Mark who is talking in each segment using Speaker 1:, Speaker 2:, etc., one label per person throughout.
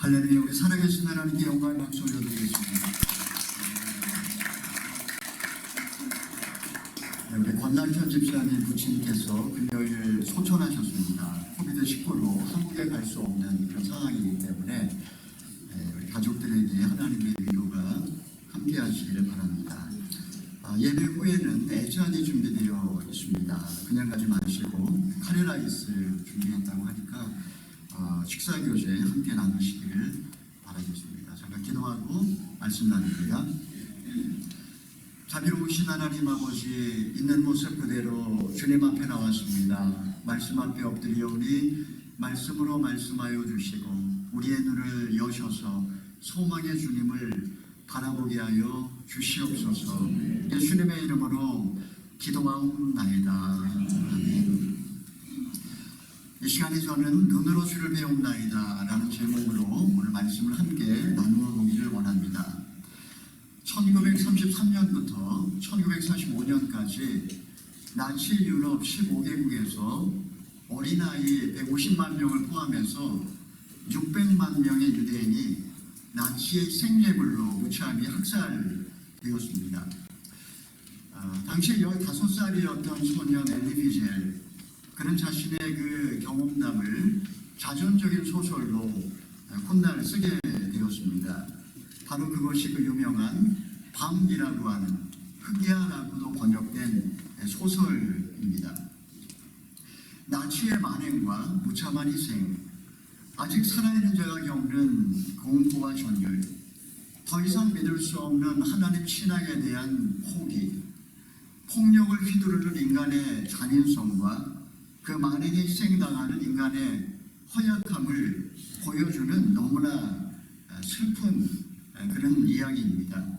Speaker 1: 할렐루야. 우리 살아계신 하나님께 영광의 박수 올려드리겠습니다. 네, 우리 권남현 집사님 부친께서 금요일 소천하셨습니다. 코비드19로 한국에 갈 수 없는 그런 상황이기 때문에 우리 가족들에게 하나님의 위로가 함께 하시기를 바랍니다. 예배 후에는 애찬이 준비되어 있습니다. 그냥 가지 마시고 카레라이스 준비했다고 하니까 식사교제 함께 나누시기를 바라겠습니다. 잠깐 기도하고 말씀 나눕니다. 자비로우신 하나님 아버지, 있는 모습 그대로 주님 앞에 나왔습니다. 말씀 앞에 엎드리오니 말씀으로 말씀하여 주시고 우리의 눈을 여셔서 소망의 주님을 바라보게 하여 주시옵소서. 예수님의 이름으로 기도하옵나이다. 아멘. 이 시간에 저는 눈으로 주를 배웁나이다 라는 제목으로 오늘 말씀을 함께 나누어 보기를 원합니다. 1933년부터 1945년까지 나치 유럽 15개국에서 어린아이 150만 명을 포함해서 600만 명의 유대인이 나치의 생제물로 무참히 학살되었습니다. 당시에 15살이었던 소년 엘리 비젤, 그는 자신의 그 경험담을 자전적인 소설로 훗날 쓰게 되었습니다. 바로 그것이 그 유명한 밤이라고 하는 흑야라고도 번역된 소설입니다. 나치의 만행과 무참한 희생, 아직 살아있는 자가 겪는 공포와 전율, 더 이상 믿을 수 없는 하나님 신앙에 대한 포기, 폭력을 휘두르는 인간의 잔인성과 그 만행에 희생당하는 인간의 허약함을 보여주는 너무나 슬픈 그런 이야기입니다.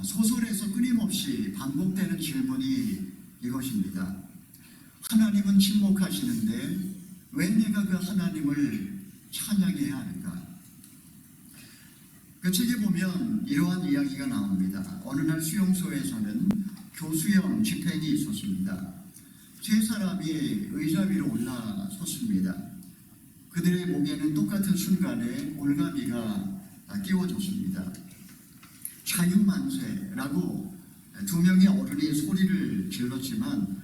Speaker 1: 소설에서 끊임없이 반복되는 질문이 이것입니다. 하나님은 침묵하시는데 왜 내가 그 하나님을 찬양해야 하는가? 그 책에 보면 이러한 이야기가 나옵니다. 어느 날 수용소에서는 교수형 집행이 있었습니다. 세 사람이 의자 위로 올라섰습니다. 그들의 목에는 똑같은 순간에 올가미가 끼워졌습니다. 자유만세라고 두 명의 어른이 소리를 질렀지만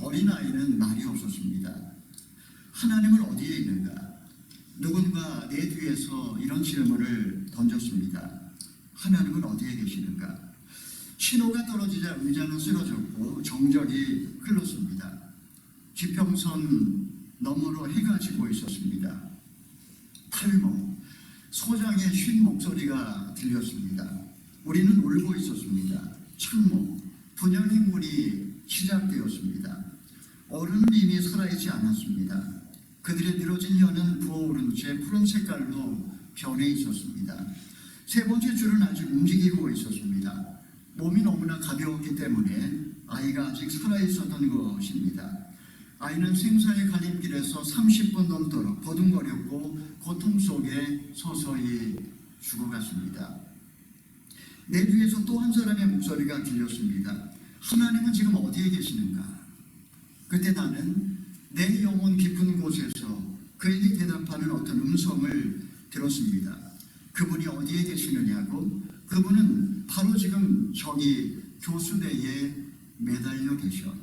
Speaker 1: 어린아이는 말이 없었습니다. 하나님은 어디에 있는가? 누군가 내 뒤에서 이런 질문을 던졌습니다. 하나님은 어디에 계시는가? 신호가 떨어지자 의자는 쓰러졌고 정적이 흘렀습니다. 지평선 너머로 해가 지고 있었습니다. 탈모, 소장의 쉰 목소리가 들렸습니다. 우리는 울고 있었습니다. 창모, 분향행군이 시작되었습니다. 어른은 이미 살아있지 않았습니다. 그들의 늘어진 혀는 부어오른 채 푸른 색깔로 변해 있었습니다. 세 번째 줄은 아직 움직이고 있었습니다. 몸이 너무나 가벼웠기 때문에 아이가 아직 살아있었던 것입니다. 아이는 생사의 갈림길에서 30분 넘도록 버둥거렸고 고통 속에 서서히 죽어갔습니다. 내 뒤에서 또 한 사람의 목소리가 들렸습니다. 하나님은 지금 어디에 계시는가? 그때 나는 내 영혼 깊은 곳에서 그에게 대답하는 어떤 음성을 들었습니다. 그분이 어디에 계시느냐고? 그분은 바로 지금 저기 교수대에 매달려 계셔.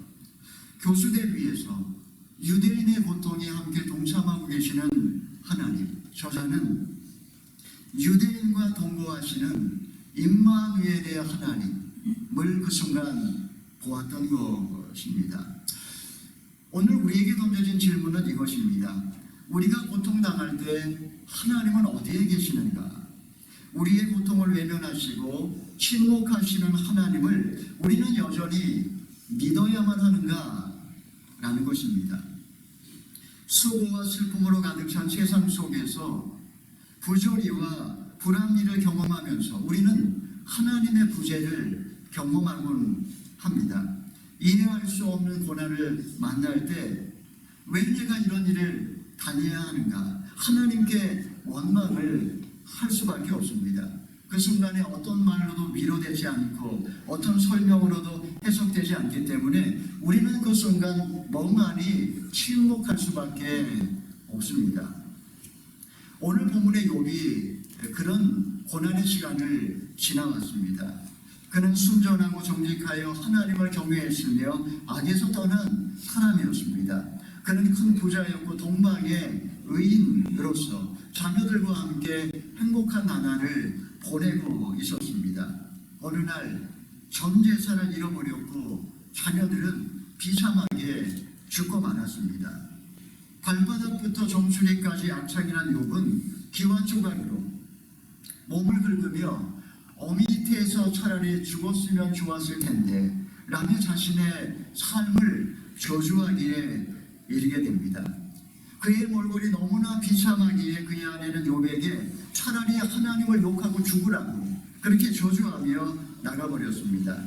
Speaker 1: 교수대 위에서 유대인의 고통에 함께 동참하고 계시는 하나님, 저자는 유대인과 동거하시는 임마누엘의 하나님을 그 순간 보았던 것입니다. 오늘 우리에게 던져진 질문은 이것입니다. 우리가 고통당할 때 하나님은 어디에 계시는가? 우리의 고통을 외면하시고 침묵하시는 하나님을 우리는 여전히 믿어야만 하는가? 라는 것입니다. 수고와 슬픔으로 가득 찬 세상 속에서 부조리와 불합리를 경험하면서 우리는 하나님의 부재를 경험하곤 합니다. 이해할 수 없는 고난을 만날 때 왜 내가 이런 일을 당해야 하는가? 하나님께 원망을 할 수밖에 없습니다. 그 순간에 어떤 말로도 위로되지 않고 어떤 설명으로도 해석되지 않기 때문에 우리는 그 순간 멍하니 침묵할 수밖에 없습니다. 오늘 본문의 욥이 그런 고난의 시간을 지나왔습니다. 그는 순전하고 정직하여 하나님을 경외했으며 악에서 떠난 사람이었습니다. 그는 큰 부자였고 동방의 의인으로서 자녀들과 함께 행복한 나날을 보내고 있었습니다. 어느 날 전 재산을 잃어버렸고 자녀들은 비참하게 죽고 말았습니다. 발바닥부터 정수리까지 악창이난 욥은 기와 조각으로 몸을 긁으며 어미테에서 차라리 죽었으면 좋았을 텐데 라며 자신의 삶을 저주하기에 이르게 됩니다. 그의 몰골이 너무나 비참하기에 그의 아내는 욥에게 차라리 하나님을 욕하고 죽으라고 그렇게 저주하며 나가버렸습니다.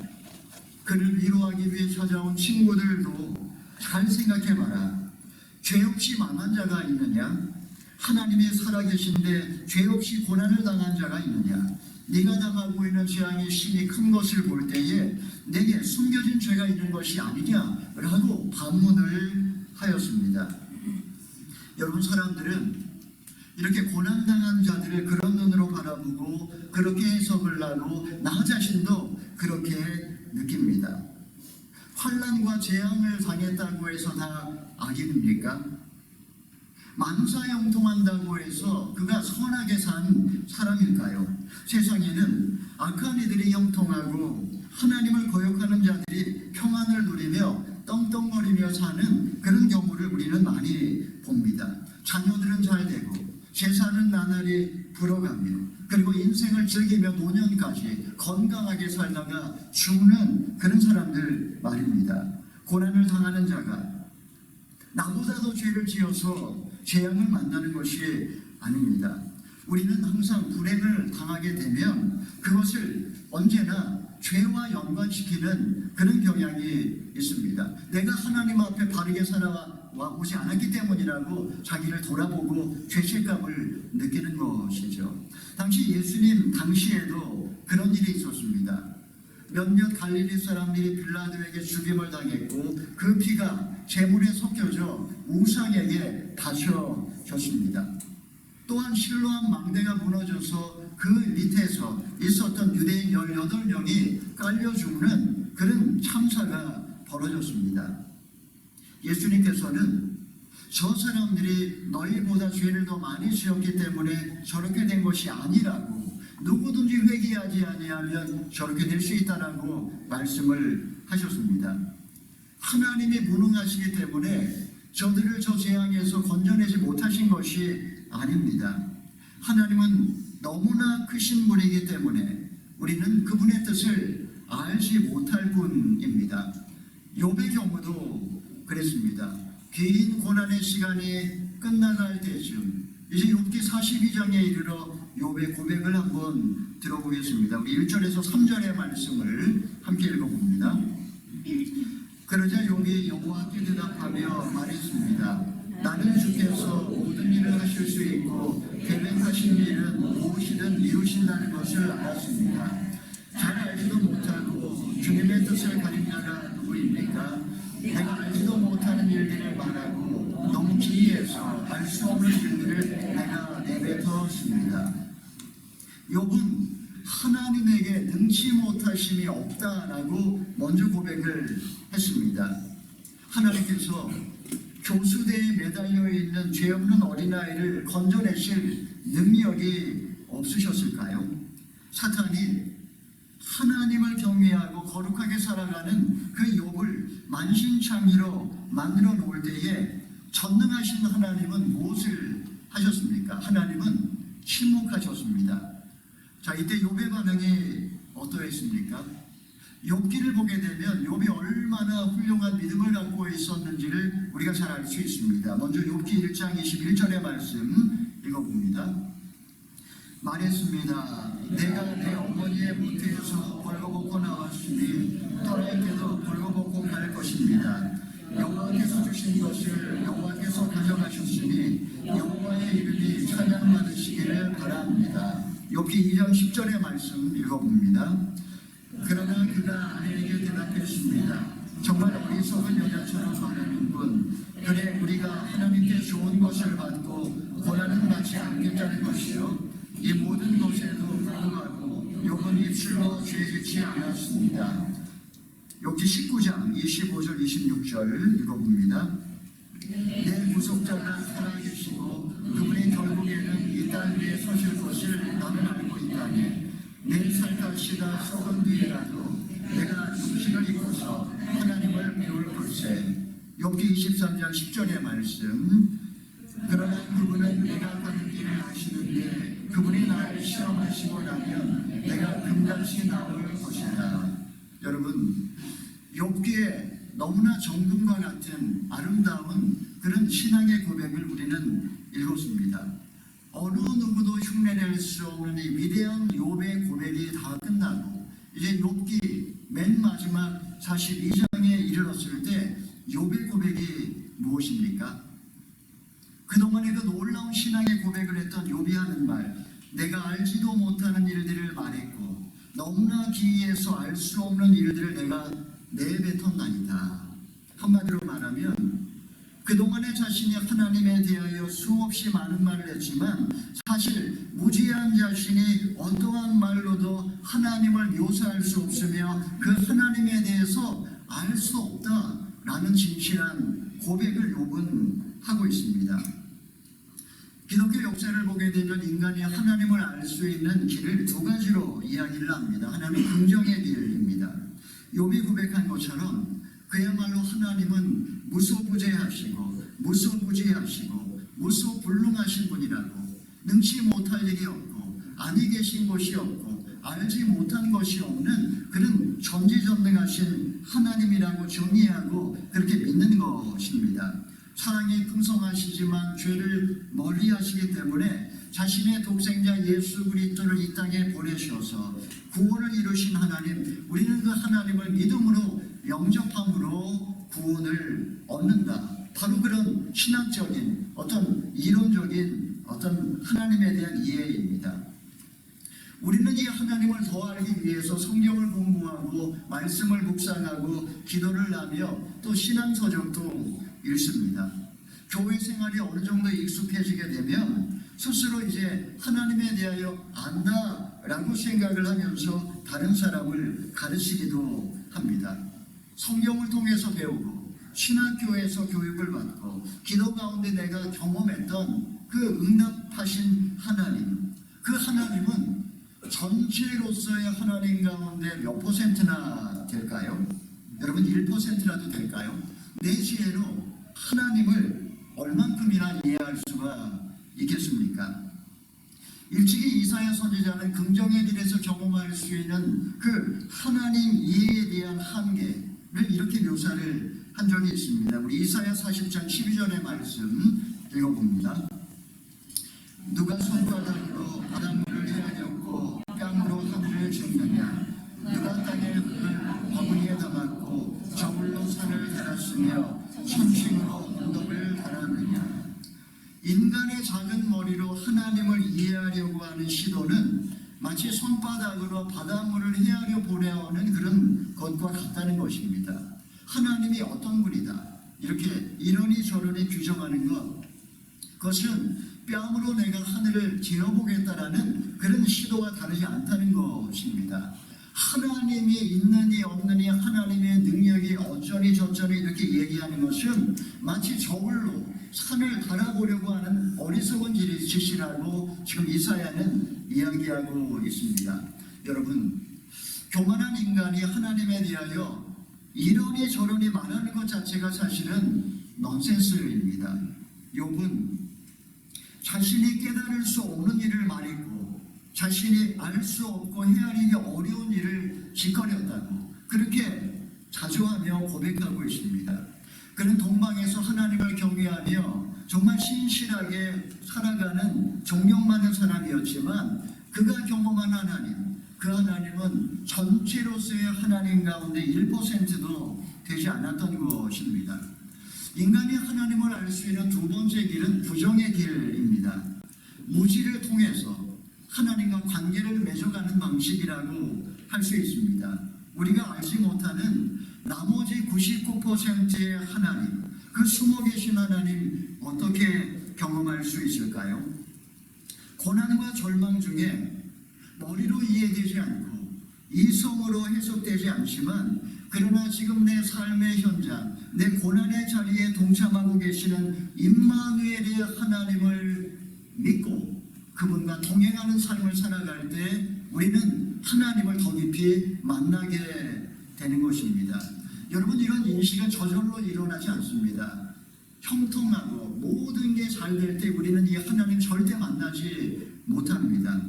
Speaker 1: 그를 위로하기 위해 찾아온 친구들도 잘 생각해봐라. 죄 없이 망한 자가 있느냐? 하나님이 살아계신데 죄 없이 고난을 당한 자가 있느냐? 네가 당하고 있는 재앙이 심히 큰 것을 볼 때에 내게 숨겨진 죄가 있는 것이 아니냐? 라고 반문을 하였습니다. 여러분, 사람들은 이렇게 고난당한 자들을 그런 눈으로 바라보고 그렇게 해석을 하고 나 자신도 그렇게 느낍니다. 환난과 재앙을 당했다고 해서 다 악인입니까? 만사형통한다고 해서 그가 선하게 산 사람일까요? 세상에는 악한 이들이 형통하고 하나님을 거역하는 자들이 평안을 누리며 떵떵거리며 사는 그런 경우를 우리는 많이 봅니다. 자녀들은 잘 되고 재산은 나날이 불어가며 그리고 인생을 즐기며 노년까지 건강하게 살다가 죽는 그런 사람들 말입니다. 고난을 당하는 자가 나보다도 죄를 지어서 재앙을 만나는 것이 아닙니다. 우리는 항상 불행을 당하게 되면 그것을 언제나 죄와 연관시키는 그런 경향이 있습니다. 내가 하나님 앞에 바르게 살아오지 않았기 때문이라고 자기를 돌아보고 죄책감을 느끼는 것이죠. 당시 예수님 당시에도 그런 일이 있었습니다. 몇몇 갈릴리 사람들이 빌라도에게 죽임을 당했고 그 피가 재물에 섞여져 우상에게 바쳐졌습니다. 또한 실로암 망대가 무너져서 그 밑에서 있었던 유대인 18명이 깔려 죽는 그런 참사가 벌어졌습니다. 예수님께서는 저 사람들이 너희보다 죄를 더 많이 지었기 때문에 저렇게 된 것이 아니라고, 누구든지 회개하지 아니하면 저렇게 될 수 있다라고 말씀을 하셨습니다. 하나님이 무능하시기 때문에 저들을 저 재앙에서 건져내지 못하신 것이 아닙니다. 하나님은 너무나 크신 분이기 때문에 우리는 그분의 뜻을 알지 못할 뿐입니다. 욥의 경우도 그랬습니다. 긴 고난의 시간이 끝나갈 때쯤 이제 욥기 42장에 이르러 욥의 고백을 한번 들어보겠습니다. 우리 1절에서 3절의 말씀을 함께 읽어봅니다. 그러자 욥이 여호와께 대답하며 말했습니다. 나는 주께서 모든 일을 하실 수 있고 계획하신 일은 무엇이든 이루신다는 것을 알았습니다. 잘 알지도 못하고 주님의 뜻을 가린 자가 누구입니까? 내가 알지도 못하는 일들을 말하고 너무 기이해서 알 수 없는 일들을 내가 내뱉었습니다. 욥은 하나님에게 능치 못하심이 없다라고 먼저 고백을 했습니다. 하나님께서 교수대에 매달려 있는 죄 없는 어린아이를 건져내실 능력이 없으셨을까요? 사탄이 하나님을 경외하고 거룩하게 살아가는 그 욥을 만신창이로 만들어 놓을 때에 전능하신 하나님은 무엇을 하셨습니까? 하나님은 침묵하셨습니다. 자, 이때 욥의 반응이 어떠했습니까? 욥기를 보게 되면 욥이 얼마나 훌륭한 믿음을 갖고 있었는지를 우리가 잘 알 수 있습니다. 먼저 욥기 1장 21절의 말씀 읽어봅니다. 말했습니다. 내가 내 어머니의 모태에서 벌거벗고 나왔으니 떠나있게도 벌거벗고 갈 것입니다. 여호와께서 주신 것을 여호와께서 가져가셨으니 여호와의 이름이 찬양받으시기를 바랍니다. 욥기 2장 10절의 말씀 읽어봅니다. 그러나 그가 아내에게 대답했습니다. 정말 어리석은 여자처럼 말하는군. 그래, 우리가 하나님께 좋은 것을 받고 고난은 받지 않겠다는 것이요. 이 모든 것에도 불구하고 욥은 입술로 죄짓지 않았습니다. 욥기 19장 25절 26절 읽어봅니다. 내 구속자가 살아계시고 그분이 결국에는 이 땅 위에 서실 것을 나는 알고 있다니 내 살갑시다 썩은 뒤에라도 내가 육신을 입고서 하나님을 배울 걸세. 욥기 23장 10절의 말씀. 그러나 그분은 내가 가는 길을 아시는데 그분이 나를 시험하시고 나면 내가 금같이 나올 것이다. 여러분, 욥기에 너무나 정금과 같은 아름다운 그런 신앙의 고백을 우리는 읽었습니다. 어느 누구도 흉내낼 수 없는 이 위대한 욥의 고백이 다 끝나고 이제 욥기 맨 마지막 42장에 이르렀을 때 욥의 고백이 무엇입니까? 그동안에 그 놀라운 신앙의 고백을 했던 욥이 하는 말, 내가 알지도 못하는 일들을 말했고 너무나 기이해서 알 수 없는 일들을 내가 내뱉었나이다. 한마디로 말하면 그동안에 자신이 하나님에 대하여 수없이 많은 말을 했지만 사실 무지한 자신이 어떠한 말로도 하나님을 묘사할 수 없으며 그 하나님에 대해서 알 수 없다라는 진실한 고백을 욥은 하고 있습니다. 기독교 역사를 보게 되면 인간이 하나님을 알 수 있는 길을 두 가지로 이야기를 합니다. 하나는 긍정의 길입니다. 욥이 고백한 것처럼 그야말로 하나님은 무소부재하시고 무소부지하시고 무소불능하신 분이라고, 능치 못할 일이 없고 아니 계신 것이 없고 알지 못한 것이 없는 그런 전지전능하신 하나님이라고 정의하고 그렇게 믿는 것입니다. 사랑이 풍성하시지만 죄를 멀리하시기 때문에 자신의 독생자 예수 그리스도를 이 땅에 보내셔서 구원을 이루신 하나님, 우리는 그 하나님을 믿음으로 영접함으로 구원을 얻는다. 바로 그런 신학적인 어떤 이론적인 어떤 하나님에 대한 이해입니다. 우리는 이 하나님을 더 알기 위해서 성경을 공부하고 말씀을 묵상하고 기도를 하며 또 신앙서적도 읽습니다. 교회 생활이 어느 정도 익숙해지게 되면 스스로 이제 하나님에 대하여 안다라고 생각을 하면서 다른 사람을 가르치기도 합니다. 성경을 통해서 배우고 신학교에서 교육을 받고 기도 가운데 내가 경험했던 그 응답하신 하나님, 그 하나님은 전체로서의 하나님 가운데 몇 퍼센트나 될까요? 여러분 1%라도 될까요? 내 지혜로 하나님을 얼만큼이나 이해할 수가 있겠습니까? 일찍이 이사야 선지자는 긍정의 길에서 경험할 수 있는 그 하나님 이해에 대한 한계를 이렇게 묘사를 한 적이 있습니다. 우리 이사야 40장 12절의 말씀 읽어봅니다. 누가 손바닥으로 바닷물을 헤아렸고 뺨으로 하늘을 쟀느냐? 누가 땅의 흙을 바구니에 담았고 저울로 산을 달았으며 천칭으로 언덕을 달았느냐? 인간의 작은 머리로 하나님을 이해하려고 하는 시도는 마치 손바닥으로 바닷물을 헤아려 보내오는 그런 것과 같다는 것입니다. 하나님이 어떤 분이다 이렇게 이러니 저러니 규정하는 것, 그것은 뺨으로 내가 하늘을 재어보겠다라는 그런 시도와 다르지 않다는 것입니다. 하나님이 있느니 없느니 하나님의 능력이 어쩌니 저쩌니 이렇게 얘기하는 것은 마치 저울로 산을 달아보려고 하는 어리석은 짓이라고 지금 이사야는 이야기하고 있습니다. 여러분, 교만한 인간이 하나님에 대하여 이러니 저러니 말하는 것 자체가 사실은 넌센스입니다. 욥은 자신이 깨달을 수 없는 일을 말했고 자신이 알 수 없고 헤아리기 어려운 일을 짓거렸다고 그렇게 자조하며 고백하고 있습니다. 그는 동방에서 하나님을 경외하며 정말 신실하게 살아가는 정령 많은 사람이었지만 그가 경험한 하나님, 그 하나님은 전체로서의 하나님 가운데 1%도 되지 않았던 것입니다. 인간이 하나님을 알 수 있는 두 번째 길은 부정의 길입니다. 무지를 통해서 하나님과 관계를 맺어가는 방식이라고 할 수 있습니다. 우리가 알지 못하는 나머지 99%의 하나님, 그 숨어 계신 하나님 어떻게 경험할 수 있을까요? 고난과 절망 중에 머리로 이해되지 않고 이성으로 해석되지 않지만 그러나 지금 내 삶의 현장, 내 고난의 자리에 동참하고 계시는 임마누엘의 하나님을 믿고 그분과 동행하는 삶을 살아갈 때 우리는 하나님을 더 깊이 만나게 되는 것입니다. 여러분, 이런 인식은 저절로 일어나지 않습니다. 형통하고 모든 게 잘 될 때 우리는 이 하나님 절대 만나지 못합니다.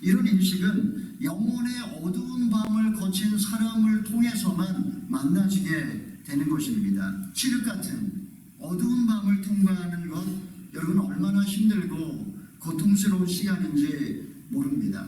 Speaker 1: 이런 인식은 영혼의 어두운 밤을 거친 사람을 통해서만 만나지게 되는 것입니다. 칠흑 같은 어두운 밤을 통과하는 것, 여러분 얼마나 힘들고 고통스러운 시간인지 모릅니다.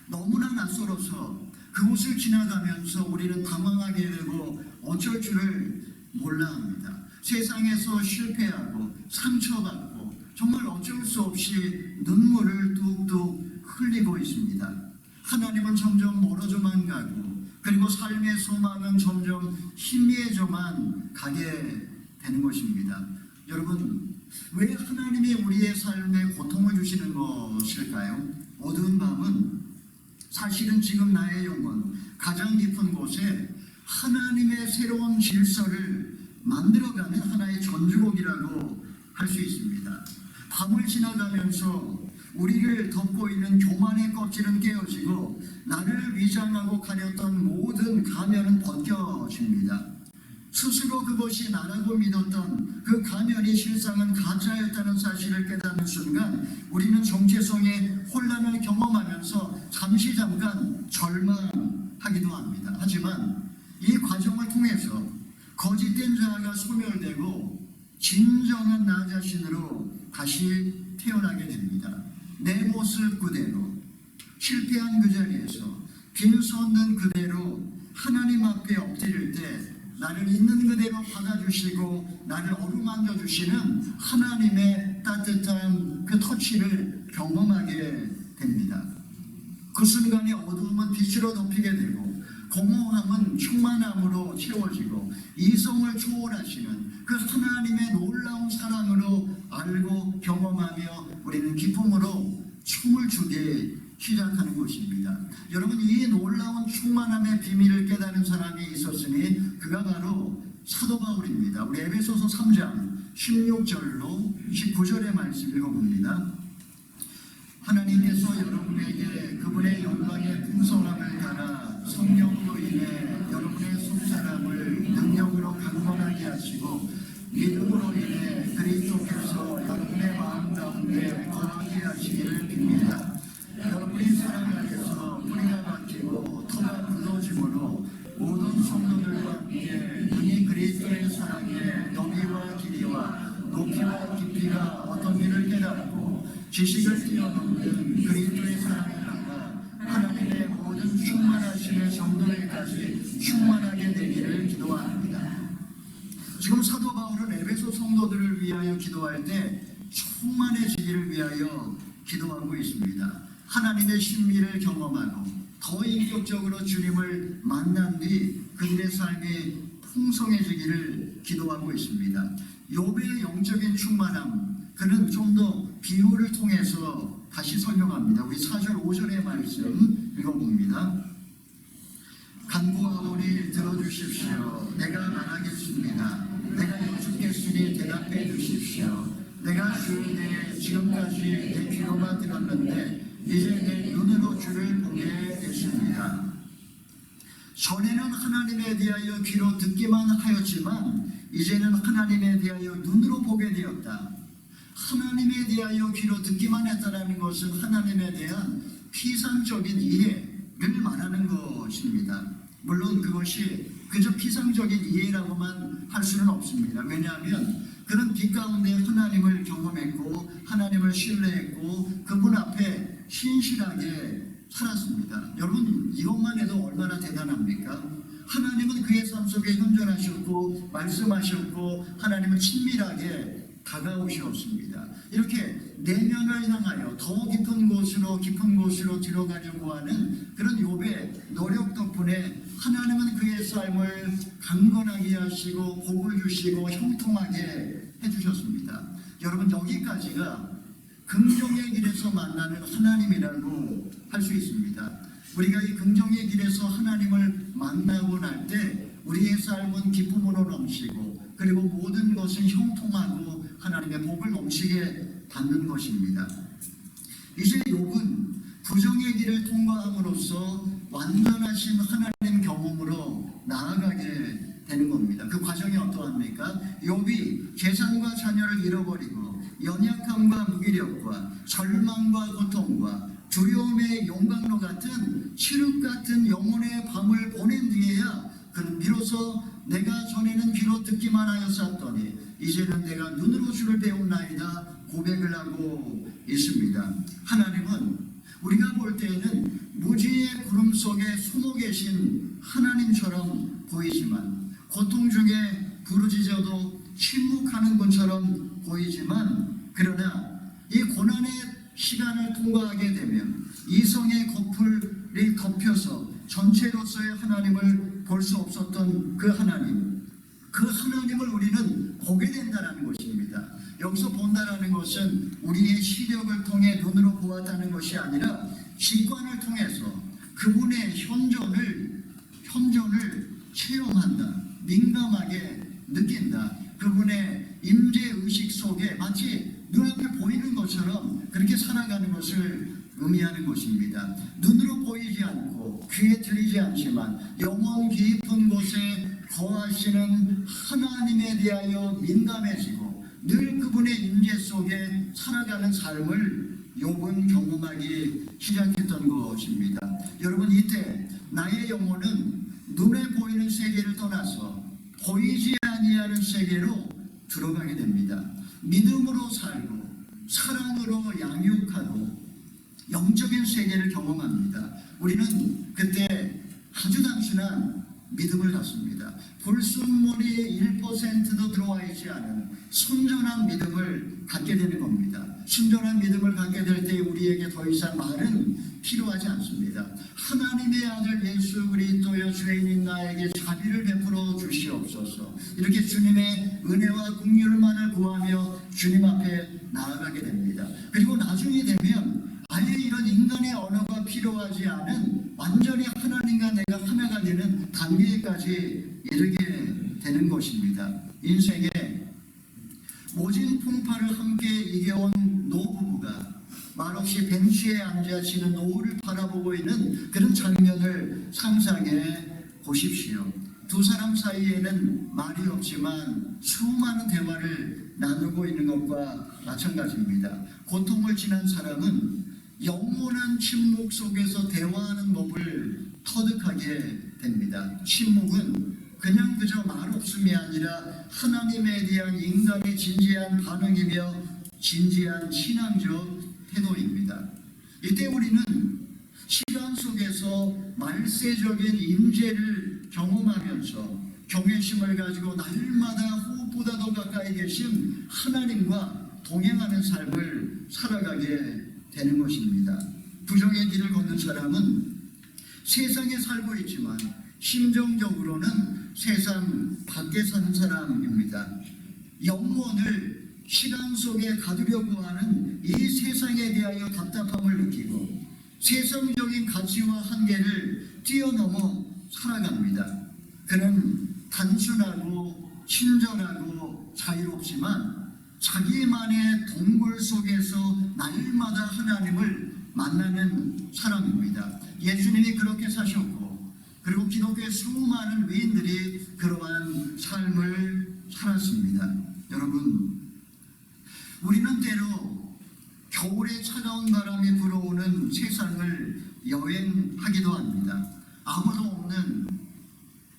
Speaker 1: 너무나 낯설어서 그곳을 지나가면서 우리는 당황하게 되고 어쩔 줄을 몰라 합니다. 세상에서 실패하고 상처받고 정말 어쩔 수 없이 눈물을 뚝뚝 흘리고 있습니다. 하나님은 점점 멀어져만 가고 그리고 삶의 소망은 점점 희미해져만 가게 되는 것입니다. 여러분, 왜 하나님이 우리의 삶에 고통을 주시는 것일까요? 어두운 밤은 사실은 지금 나의 영혼 가장 깊은 곳에 하나님의 새로운 질서를 만들어가는 하나의 전주곡이라고 할 수 있습니다. 밤을 지나가면서 우리를 덮고 있는 교만의 껍질은 깨어지고 나를 위장하고 가렸던 모든 가면은 벗겨집니다. 스스로 그것이 나라고 믿었던 그 가면이 실상은 가짜였다는 사실을 깨닫는 순간 우리는 정체성의 혼란을 경험하면서 잠깐 절망하기도 합니다. 하지만 이 과정을 통해서 거짓된 자아가 소멸되고 진정한 나 자신으로 다시 태어나게 됩니다. 내 모습 그대로, 실패한 그 자리에서 빈손든 그대로 하나님 앞에 엎드릴 때 나를 있는 그대로 받아주시고 나를 어루만져 주시는 하나님의 따뜻한 그 터치를 경험하게 됩니다. 그 순간에 어두움은 빛으로 덮이게 되고 공허함은 충만함으로 채워지고 이성을 초월하시는 그 하나님의 놀라운 사랑으로 알고 경험하며 우리는 기쁨으로 춤을 추게 시작하는 것입니다. 여러분, 이 놀라운 충만함의 비밀을 깨닫는 사람이 있었으니 그가 바로 사도 바울입니다. 우리 에베소서 3장 16절로 19절의 말씀 읽어봅니다. 하나님께서 여러분에게 그분의 영광의 풍성함을 따라 성령으로 인해 여러분의 속사람을 능력으로 강건하게 하시고 믿음으로 인해 그리스도께서 여러분의 마음 가운데 거하게 하시기를 빕니다. 여러분이 사랑 안에서 뿌리가 박히고 터가 굳어짐으로 모든 성도들과 함께 능히 그리스도의 사랑의 너비와 길이와 높이와 깊이가 어떤 일을 깨닫고 지식을 뛰어넘는 그리스도의 사랑을 따라 하나님의 모든 충만하심의 정도에까지 충만하게 되기를 기도합니다. 지금 사도 바울은 에베소 성도들을 위하여 기도할 때 충만해지기를 위하여 기도하고 있습니다. 하나님의 신비를 경험하고 더 인격적으로 주님을 만난 뒤 그들의 삶이 풍성해지기를 기도하고 있습니다. 욥의 영적인 충만함, 그는 좀 더 비유를 통해서 다시 설명합니다. 우리 4절 5절의 말씀 읽어봅니다. 간구하오니 들어주십시오. 내가 말하겠습니다. 내가 여쭙겠으니 대답해 주십시오. 내가 주에 대해 지금까지 내 귀로만 들었는데 이제 내 눈으로 주를 보게 됐습니다. 전에는 하나님에 대하여 귀로 듣기만 하였지만 이제는 하나님에 대하여 눈으로 보게 되었다. 하나님에 대하여 귀로 듣기만 했다는 것은 하나님에 대한 피상적인 이해를 말하는 것입니다. 물론 그것이 그저 피상적인 이해라고만 할 수는 없습니다. 왜냐하면 그는 빛 가운데 하나님을 경험했고 하나님을 신뢰했고 그분 앞에 신실하게 살았습니다. 여러분, 이것만 해도 얼마나 대단합니까? 하나님은 그의 삶 속에 현존하셨고 말씀하셨고 하나님은 친밀하게 다가오셨습니다. 이렇게 내면을 향하여 더 깊은 곳으로 들어가려고 하는 그런 욥의 노력 덕분에 하나님은 그의 삶을 강건하게 하시고 복을 주시고 형통하게 해주셨습니다. 여러분, 여기까지가 긍정의 길에서 만나는 하나님이라고 할 수 있습니다. 우리가 이 긍정의 길에서 하나님을 만나고 날 때 우리의 삶은 기쁨으로 넘치고, 그리고 모든 것은 형통하고 하나님의 복을 넘치게 받는 것입니다. 이제 욥은 부정의 길을 통과함으로써 완전하신 하나님 경험으로 나아가게 되는 겁니다. 그 과정이 어떠합니까? 욥이 재산과 자녀를 잃어버리고 연약함과 무기력과 절망과 고통과 두려움의 용광로 같은 칠흑 같은 영혼의 밤을 보낸 뒤에야 그는 비로소 내가 전에는 귀로 듣기만 하였었더니 이제는 내가 눈으로 주를 배웠나이다 고백을 하고 있습니다. 하나님은 우리가 볼 때에는 무지의 구름 속에 숨어 계신 하나님처럼 보이지만, 고통 중에 부르짖어도 침묵하는 분처럼 보이지만, 그러나 이 고난의 시간을 통과하게 되면 이성의 거풀이 덮여서 전체로서의 하나님을 볼 수 없었던 그 하나님을 우리는 보게 된다는 것입니다. 여기서 본다라는 것은 우리의 시력을 통해 눈으로 보았다는 것이 아니라 직관을 통해서 그분의 현존을 체험한다, 민감하게 느낀다. 그분의 임재의식 속에 마치 눈앞에 보이는 것처럼 그렇게 살아가는 것을 의미하는 것입니다. 눈으로 보이지 않고 귀에 들리지 않지만 영혼 깊은 곳에 거하시는 하나님에 대하여 민감해지고 늘 그분의 임재 속에 살아가는 삶을 욥은 경험하기 시작했던 것입니다. 여러분, 이때 나의 영혼은 눈에 보이는 세계를 떠나서 보이지 아니하는 세계로 들어가게 됩니다. 믿음으로 살고 사랑으로 양육하고 영적인 세계를 경험합니다. 우리는 그때 아주 단순한 믿음을 갖습니다. 불순물이 1%도 들어와 있지 않은 순전한 믿음을 갖게 되는 겁니다. 순전한 믿음을 갖게 될 때 우리에게 더 이상 말은 필요하지 않습니다. 하나님의 아들 예수 그리스도여 죄인인 나에게 자비를 베풀어 주시옵소서. 이렇게 주님의 은혜와 긍휼만을 구하며 주님 앞에 나아가게 됩니다. 그리고 나중에 되면 아예 이런 인간의 언어가 필요하지 않은 완전히 하나님과 내가 하나가 되는 단계까지 이르게 되는 것입니다. 인생에 모진 풍파를 함께 이겨온 노부부가 말없이 벤치에 앉아 지는 노을을 바라보고 있는 그런 장면을 상상해 보십시오. 두 사람 사이에는 말이 없지만 수많은 대화를 나누고 있는 것과 마찬가지입니다. 고통을 지난 사람은 영원한 침묵 속에서 대화하는 법을 터득하게 됩니다. 침묵은 그냥 그저 말없음이 아니라 하나님에 대한 인간의 진지한 반응이며 진지한 신앙적 태도입니다. 이때 우리는 시간 속에서 말세적인 임재를 경험하면서 경외심을 가지고 날마다 호흡보다 더 가까이 계신 하나님과 동행하는 삶을 살아가게 되는 것입니다. 부정의 길을 걷는 사람은 세상에 살고 있지만 심정적으로는 세상 밖에 사는 사람입니다. 영혼을 시간 속에 가두려고 하는 이 세상에 대하여 답답함을 느끼고 세상적인 가치와 한계를 뛰어넘어 살아갑니다. 그는 단순하고 친절하고 자유롭지만 자기만의 동굴 속에서 날마다 하나님을 만나는 사람입니다. 예수님이 그렇게 사셨고 그리고 기독교의 수많은 위인들이 그러한 삶을 살았습니다. 여러분, 우리는 때로 겨울에 차가운 바람이 불어오는 세상을 여행하기도 합니다. 아무도 없는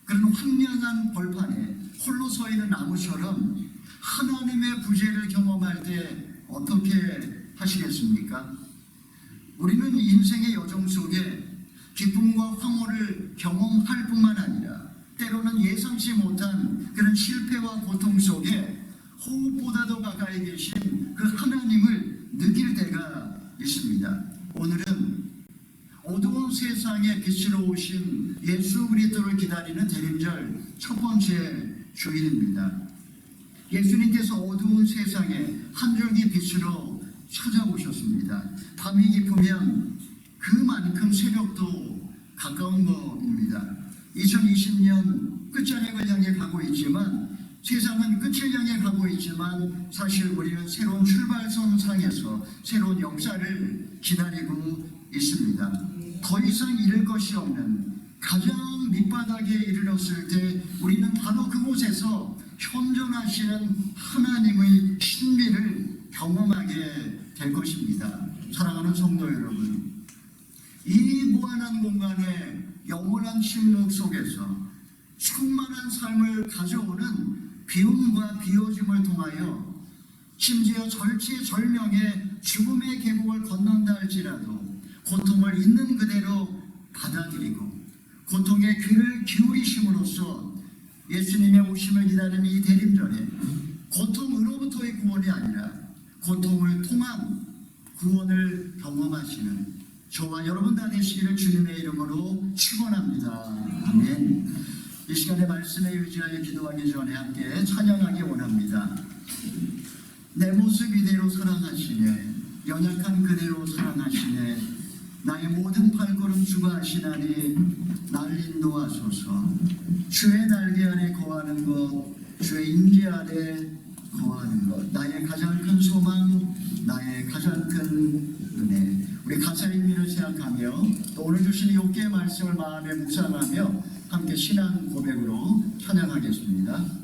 Speaker 1: 그런 황량한 벌판에 홀로 서 있는 나무처럼 하나님의 부재를 경험할 때 어떻게 하시겠습니까? 우리는 인생의 여정 속에 기쁨과 황홀을 경험할 뿐만 아니라 때로는 예상치 못한 그런 실패와 고통 속에 호흡보다도 가까이 계신 그 하나님을 느낄 때가 있습니다. 오늘은 어두운 세상에 빛으로 오신 예수 그리스도를 기다리는 대림절 첫 번째 주일입니다. 예수님께서 어두운 세상에 한 줄기 빛으로 찾아오셨습니다. 밤이 깊으면 그만큼 새벽도 가까운 것입니다. 2020년 끝자락을 향해 가고 있지만, 세상은 끝을 향해 가고 있지만, 사실 우리는 새로운 출발선 상에서 새로운 역사를 기다리고 있습니다. 더 이상 잃을 것이 없는 가장 밑바닥에 이르렀을 때 우리는 바로 그곳에서 현존하시는 하나님의 신비를 경험하게 될 것입니다. 사랑하는 성도 여러분, 이 무한한 공간의 영원한 침묵 속에서 충만한 삶을 가져오는 비움과 비워짐을 통하여, 심지어 절체절명의 죽음의 계곡을 건넌다 할지라도 고통을 있는 그대로 받아들이고 고통에 귀를 기울이심으로써 예수님의 오심을 기다리는 이 대림절에 고통으로부터의 구원이 아니라 고통을 통한 구원을 경험하시는 저와 여러분 다 되시기를 주님의 이름으로 축원합니다. 아멘. 이 시간에 말씀에 의지하여 기도하기 전에 함께 찬양하기 원합니다. 내 모습 이대로 사랑하시네, 연약한 그대로 사랑하시네, 나의 모든 발걸음 주가 아시나니 날 인도하소서. 주의 날개 아래 거하는 것, 주의 임재 아래 거하는 것, 나의 가장 큰 소망, 나의 가장 큰 은혜. 우리 가사 의미를 생각하며 또 오늘 주신 욥기의 말씀을 마음에 묵상하며 함께 신앙 고백으로 찬양하겠습니다.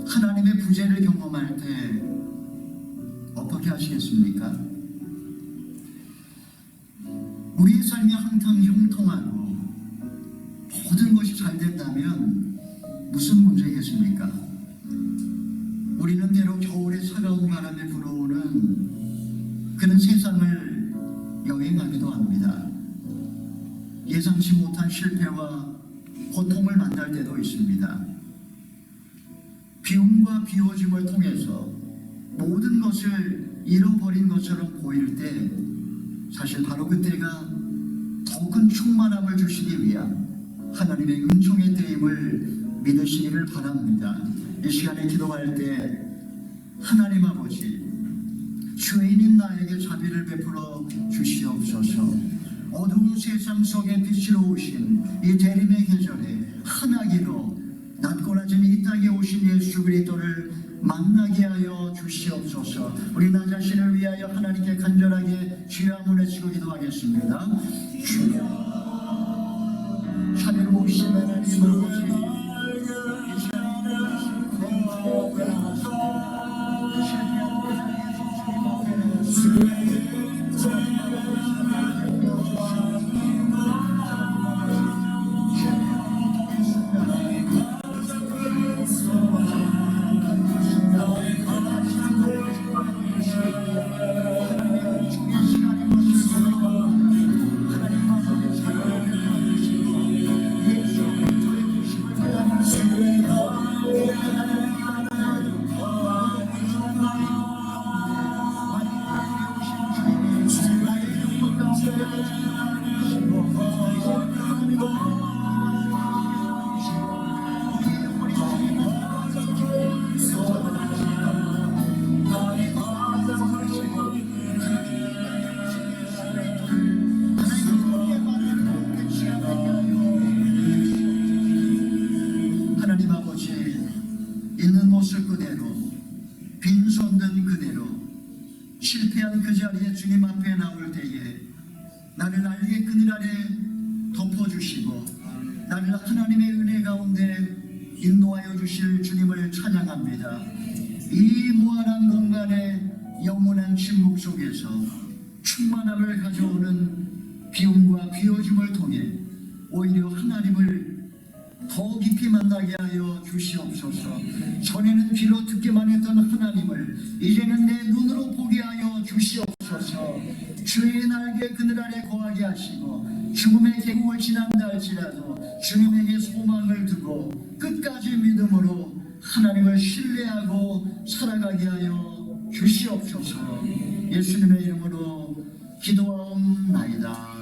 Speaker 1: 하나님의 부재를 경험할 때 어떻게 하시겠습니까? 우리의 삶이 항상 형통하고 모든 것이 잘 된다면 무슨 문제겠습니까? 우리는 때로 겨울에 차가운 바람에 불어오는 그런 세상을 여행하기도 합니다. 예상치 못한 실패와 고통을 만날 때도 있습니다. 비움과 비워짐을 통해서 모든 것을 잃어버린 것처럼 보일 때 사실 바로 그때가 더 큰 충만함을 주시기 위한 하나님의 은총의 때임을 믿으시기를 바랍니다. 이 시간에 기도할 때 하나님 아버지, 죄인인 나에게 자비를 베풀어 주시옵소서. 어두운 세상 속에 빛으로 오신 이 대림의 계절에 흔하기로 낮고라진 이 땅에 오신 예수 그리스도를 만나게 하여 주시옵소서. 우리 나 자신을 위하여 하나님께 간절하게 주여 한번 외치고 기도하겠습니다. 주여, 자비로우신 하나님 아버지, 이 시간에 하나님 아버지, 있는 모습 그대로, 빈손든 그대로, 실패한 그 자리에 주님 앞에 나올 때에 나를 날개 그늘 아래 덮어주시고 나를 하나님의 은혜 가운데 인도하여 주실 주님을 찬양합니다. 이 무한한 공간의 영원한 침묵 속에서 충만함을 가져오는 비움과 비워짐을 통해 오히려 하나님을 더 깊이 만나게 하여 주시옵소서. 전에는 귀로 듣기만 했던 하나님을 이제는 내 눈으로 보게 하여 주시옵소서. 주의 날개 그늘 아래 거하게 하시고 죽음의 계곡을 지난다 할지라도 주님에게 소망을 두고 끝까지 믿음으로 하나님을 신뢰하고 살아가게 하여 주시옵소서. 예수님의 이름으로 기도하옵나이다.